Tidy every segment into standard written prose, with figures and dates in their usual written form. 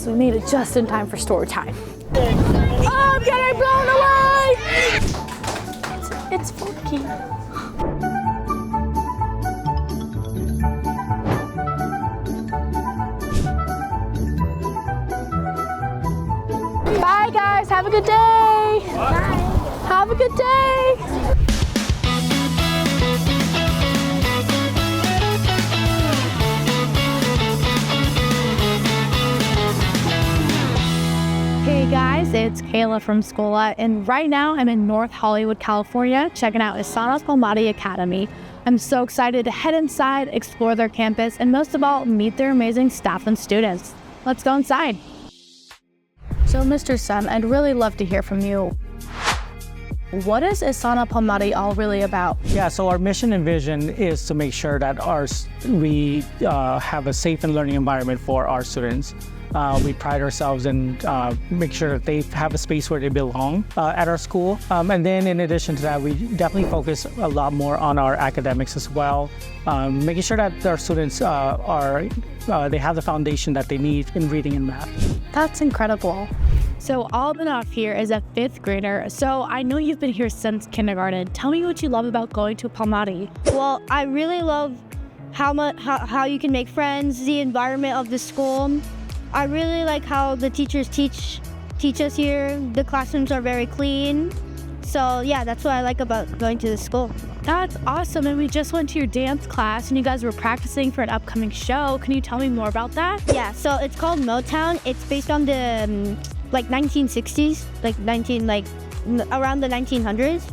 Yes, we made it just in time for story time. Oh, I'm getting blown away! It's funky. Bye guys, have a good day. Bye. Have a good day. Hey guys, it's Kayla from Scola, and right now I'm in North Hollywood, California, checking out ISANA Palmati Academy. I'm so excited to head inside, explore their campus, and most of all, meet their amazing staff and students. Let's go inside. So Mr. Sun, I'd really love to hear from you. What is ISANA Palmati all really about? Yeah, so our mission and vision is to make sure that we have a safe and learning environment for our students. We pride ourselves in make sure that they have a space where they belong at our school. And then in addition to that, we definitely focus a lot more on our academics as well, making sure that our students they have the foundation that they need in reading and math. That's incredible. So Albanoff here is a 5th grader. So I know you've been here since kindergarten. Tell me what you love about going to Palmati. Well, I really love how you can make friends, the environment of the school. I really like how the teachers teach us here. The classrooms are very clean. So yeah, that's what I like about going to the school. That's awesome. And we just went to your dance class and you guys were practicing for an upcoming show. Can you tell me more about that? Yeah, so it's called Motown. It's based on the 1960s, around the 1900s.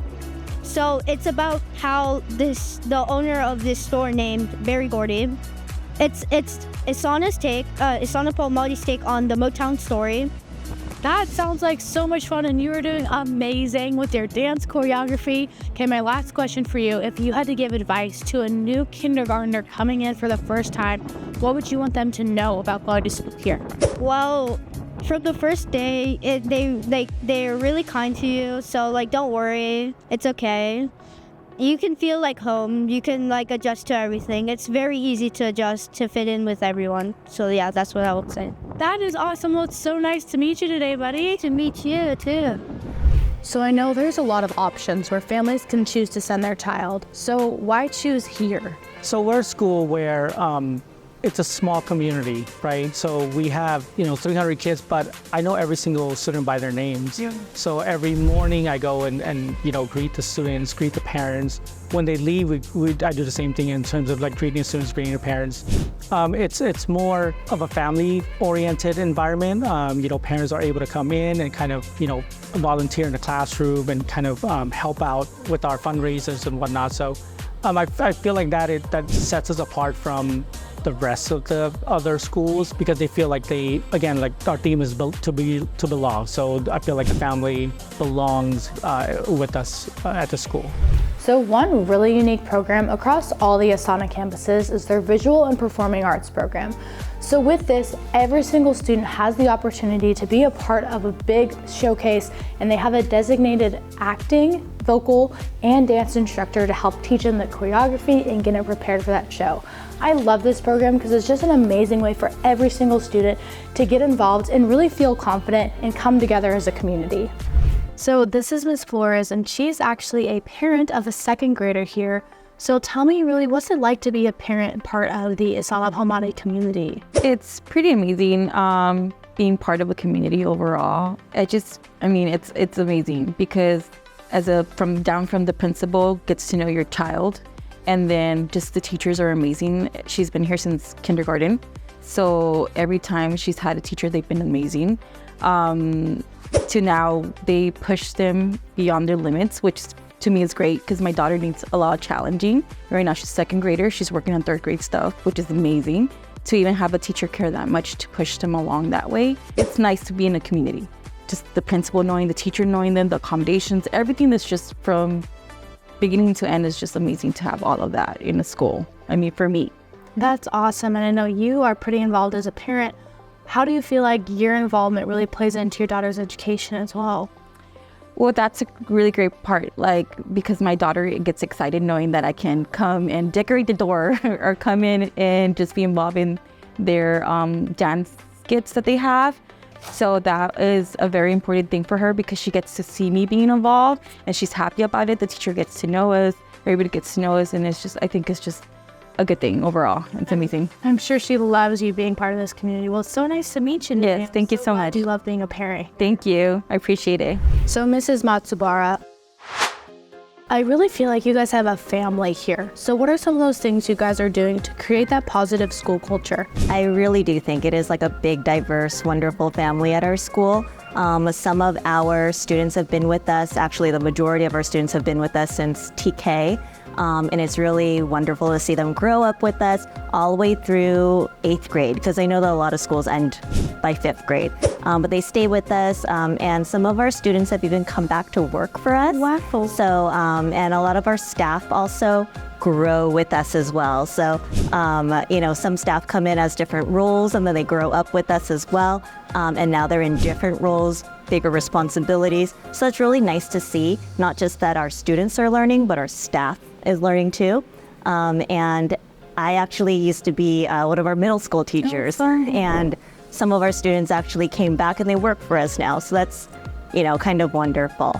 So it's about how the owner of this store named Barry Gordy, it's ISANA's take, ISANA Palmati's take on the Motown story. That sounds like so much fun, and you were doing amazing with your dance choreography. Okay, my last question for you. If you had to give advice to a new kindergartner coming in for the first time, what would you want them to know about going to school here? Well, from the first day, they're really kind to you, so don't worry, it's okay. You can feel like home. You can adjust to everything. It's very easy to adjust to fit in with everyone. So yeah, that's what I would say. That is awesome. Well, it's so nice to meet you today, buddy. To meet you too. So I know there's a lot of options where families can choose to send their child. So why choose here? So we're a school where it's a small community, right? So we have 300 kids, but I know every single student by their names. Yeah. So every morning I go and greet the students, greet the parents. When they leave, I do the same thing in terms of greeting the students, greeting the parents. It's more of a family-oriented environment. Parents are able to come in and kind of volunteer in the classroom and kind of help out with our fundraisers and whatnot. So I feel like that sets us apart from the rest of the other schools, because they feel like our theme is built to belong. So I feel like the family belongs with us at the school. So one really unique program across all the ISANA campuses is their Visual and Performing Arts program. So with this, every single student has the opportunity to be a part of a big showcase, and they have a designated acting, vocal, and dance instructor to help teach them the choreography and get them prepared for that show. I love this program because it's just an amazing way for every single student to get involved and really feel confident and come together as a community. So this is Ms. Flores, and she's actually a parent of a 2nd grader here. So tell me really, what's it like to be a parent and part of the ISANA Palmati community? It's pretty amazing being part of a community overall. It's amazing because from the principal gets to know your child, and then just the teachers are amazing. She's been here since kindergarten, so every time she's had a teacher, they've been amazing. To now, they push them beyond their limits, which to me is great because my daughter needs a lot of challenging. Right now she's 2nd grader, she's working on 3rd grade stuff, which is amazing. To even have a teacher care that much to push them along that way, it's nice to be in a community. Just the principal knowing, the teacher knowing them, the accommodations, everything that's just from beginning to end is just amazing to have all of that in a school. For me. That's awesome, and I know you are pretty involved as a parent. How do you feel like your involvement really plays into your daughter's education as well? Well, that's a really great part, because my daughter gets excited knowing that I can come and decorate the door or come in and just be involved in their dance baskets that they have. So that is a very important thing for her because she gets to see me being involved and she's happy about it. The teacher gets to know us, everybody gets to know us, and I think it's just a good thing overall. It's amazing. I'm sure she loves you being part of this community. Well, it's so nice to meet you. Yes, thank you so much. You love being a parent. Thank you. I appreciate it. So Mrs. Matsubara, I really feel like you guys have a family here. So what are some of those things you guys are doing to create that positive school culture? I really do think it is like a big, diverse, wonderful family at our school. Some of our students have been with us, actually the majority of our students have been with us since TK. And it's really wonderful to see them grow up with us all the way through 8th grade, because I know that a lot of schools end by 5th grade. But they stay with us, and some of our students have even come back to work for us. Wow. So, and a lot of our staff also grow with us as well. So, some staff come in as different roles, and then they grow up with us as well. And now they're in different roles, bigger responsibilities. So it's really nice to see, not just that our students are learning, but our staff is learning too. And I actually used to be one of our middle school teachers, and some of our students actually came back and they work for us now. So that's, kind of wonderful.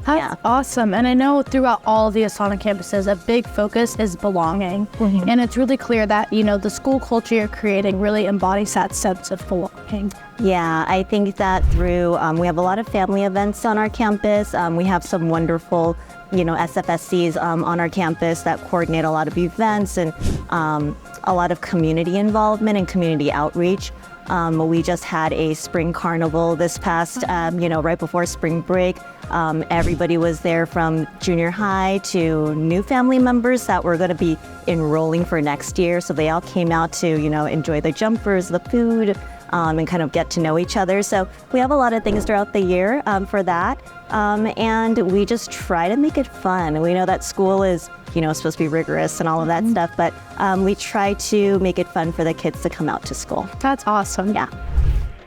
That's awesome. And I know throughout all of the ISANA campuses, a big focus is belonging. And it's really clear that, the school culture you're creating really embodies that sense of belonging. Yeah, I think that through, we have a lot of family events on our campus. We have some wonderful, SFSCs on our campus that coordinate a lot of events and a lot of community involvement and community outreach. We just had a spring carnival this past, right before spring break. Everybody was there from junior high to new family members that were going to be enrolling for next year. So they all came out to, enjoy the jumpers, the food, and kind of get to know each other. So we have a lot of things throughout the year for that. And we just try to make it fun. We know that school is, supposed to be rigorous and all of that stuff, but we try to make it fun for the kids to come out to school. That's awesome. Yeah.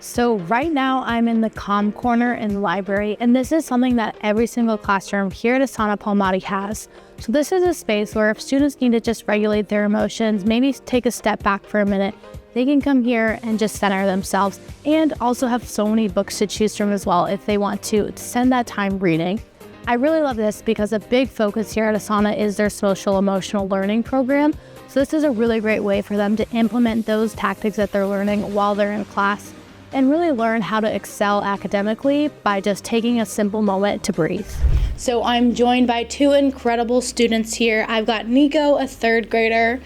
So right now I'm in the comm corner in the library, and this is something that every single classroom here at ISANA Palmati has. So this is a space where if students need to just regulate their emotions, maybe take a step back for a minute, they can come here and just center themselves, and also have so many books to choose from as well if they want to spend that time reading. I really love this because a big focus here at ISANA is their social emotional learning program. So this is a really great way for them to implement those tactics that they're learning while they're in class and really learn how to excel academically by just taking a simple moment to breathe. So I'm joined by two incredible students here. I've got Nico, a 3rd grader,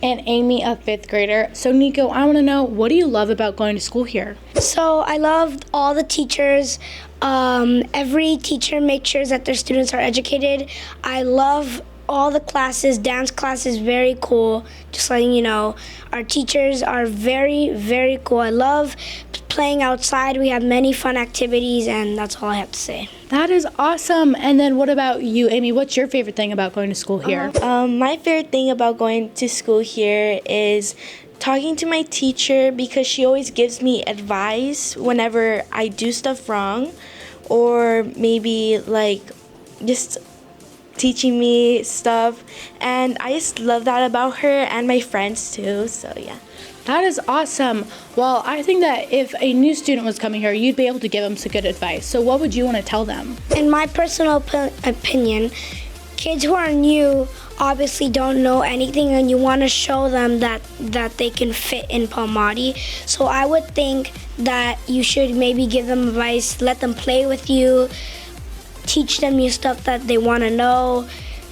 and Amy, a 5th grader. So Nico, I want to know, what do you love about going to school here? So I love all the teachers. Every teacher makes sure that their students are educated. I love all the classes. Dance class is very cool. Just letting you know, our teachers are very, very cool. I love playing outside. We have many fun activities, and that's all I have to say. That is awesome. And then what about you, Amy? What's your favorite thing about going to school here? My favorite thing about going to school here is talking to my teacher, because she always gives me advice whenever I do stuff wrong, or maybe like just teaching me stuff, and I just love that about her and my friends too. So yeah. That is awesome. Well, I think that if a new student was coming here, you'd be able to give them some good advice. So what would you want to tell them? In my personal opinion, kids who are new obviously don't know anything, and you want to show them that they can fit in Palmati. So I would think that you should maybe give them advice, let them play with you, teach them new stuff that they want to know,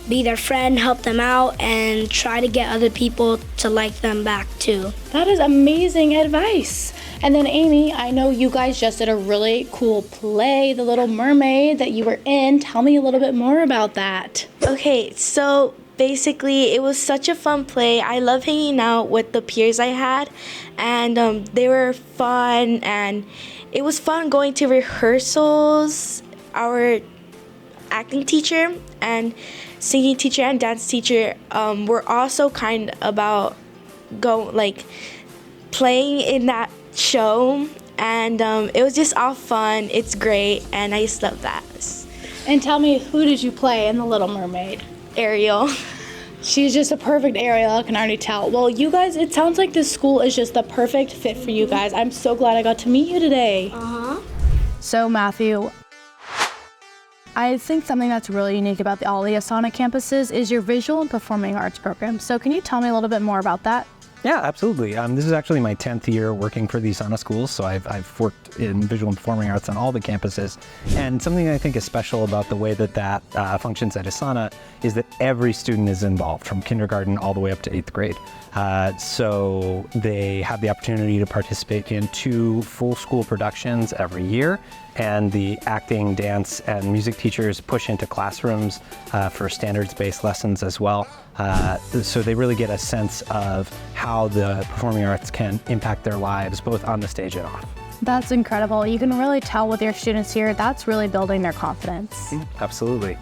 be their friend, help them out, and try to get other people to like them back too. That is amazing advice. And then Amy, I know you guys just did a really cool play, The Little Mermaid, that you were in. Tell me a little bit more about that. Okay, so basically it was such a fun play. I love hanging out with the peers I had, and they were fun, and it was fun going to rehearsals. Our acting teacher and singing teacher and dance teacher were also kind about playing in that show, and it was just all fun. It's great, and I just love that. And tell me, who did you play in The Little Mermaid? Ariel. She's just a perfect Ariel, I can already tell. Well, you guys, it sounds like this school is just the perfect fit for you guys. I'm so glad I got to meet you today. So, Matthew, I think something that's really unique about all the ISANA campuses is your visual and performing arts program. So can you tell me a little bit more about that? Yeah, absolutely. This is actually my 10th year working for the ISANA schools, so I've worked in visual and performing arts on all the campuses. And something I think is special about the way that functions at ISANA is that every student is involved, from kindergarten all the way up to 8th grade. So they have the opportunity to participate in 2 full school productions every year, and the acting, dance, and music teachers push into classrooms for standards-based lessons as well. So they really get a sense of how the performing arts can impact their lives, both on the stage and off. That's incredible. You can really tell with your students here, that's really building their confidence. Absolutely.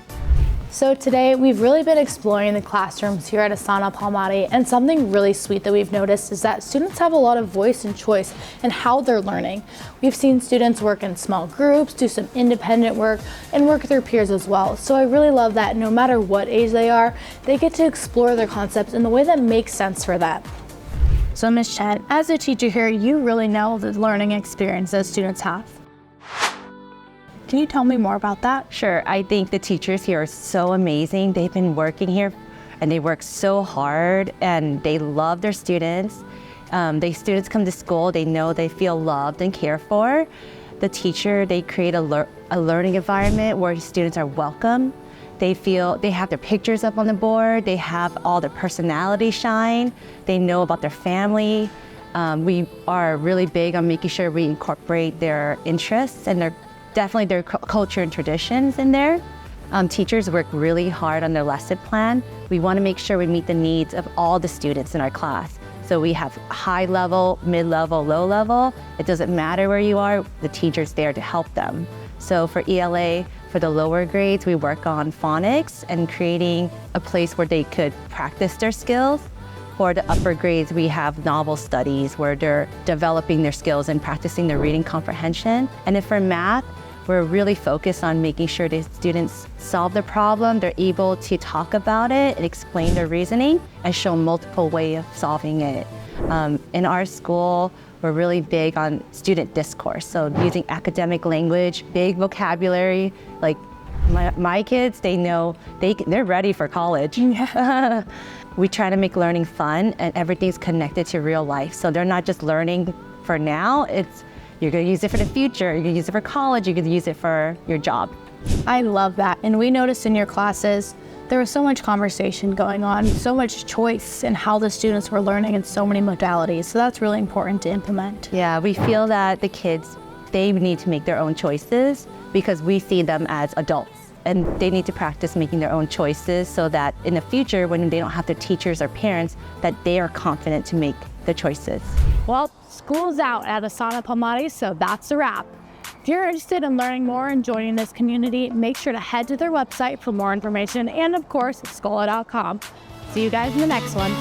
So today we've really been exploring the classrooms here at ISANA Palmati, and something really sweet that we've noticed is that students have a lot of voice and choice in how they're learning. We've seen students work in small groups, do some independent work, and work with their peers as well. So I really love that no matter what age they are, they get to explore their concepts in the way that makes sense for them. So Ms. Chen, as a teacher here, you really know the learning experience that students have. Can you tell me more about that? Sure. I think the teachers here are so amazing. They've been working here and they work so hard and they love their students. Students come to school, they know they feel loved and cared for. The teacher, they create a learning environment where students are welcome. They feel they have their pictures up on the board. They have all their personality shine. They know about their family. We are really big on making sure we incorporate their interests and definitely their culture and traditions in there. Teachers work really hard on their lesson plan. We want to make sure we meet the needs of all the students in our class. So we have high level, mid-level, low level. It doesn't matter where you are, the teacher's there to help them. So for ELA, for the lower grades, we work on phonics and creating a place where they could practice their skills. For the upper grades, we have novel studies where they're developing their skills and practicing their reading comprehension. And then for math, we're really focused on making sure the students solve the problem, they're able to talk about it and explain their reasoning and show multiple ways of solving it. In our school, we're really big on student discourse, so using academic language, big vocabulary. Like my kids, they know they're ready for college. We try to make learning fun and everything's connected to real life. So they're not just learning for now, you're gonna use it for the future, you're gonna use it for college, you're gonna use it for your job. I love that. And we noticed in your classes, there was so much conversation going on, so much choice in how the students were learning in so many modalities. So that's really important to implement. Yeah, we feel that the kids, they need to make their own choices because we see them as adults. And they need to practice making their own choices so that in the future, when they don't have their teachers or parents, that they are confident to make the choices. Well, school's out at ISANA Palmati, so that's a wrap. If you're interested in learning more and joining this community, make sure to head to their website for more information and, of course, schola.com. See you guys in the next one.